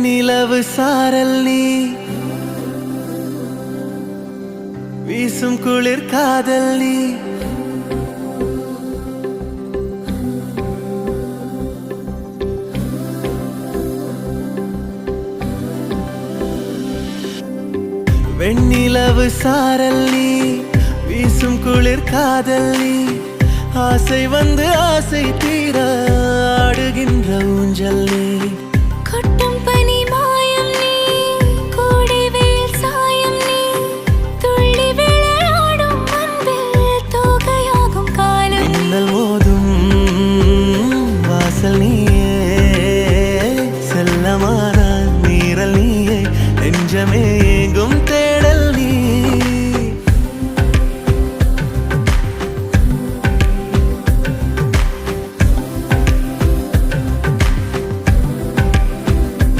வெண்ணிலவு சாரல் நீ வீசும் குளிர் காதல் நீ வெண்ணிலவு சாரல் நீ வீசும் குளிர் காதல் நீ ஆசை வந்து ஆசை தீர ஆடுகின்ற ஊஞ்சல் நீ கொட்டும் பனி மாயம் நீ கோடை வெயில் சாயம் நீ துள்ளி விளையாடும் அன்பில் தோகையாகும் காலம் மின்னல் மோதும் வாசல் நீயே செல்லமான நீரல் நீயே நெஞ்சமே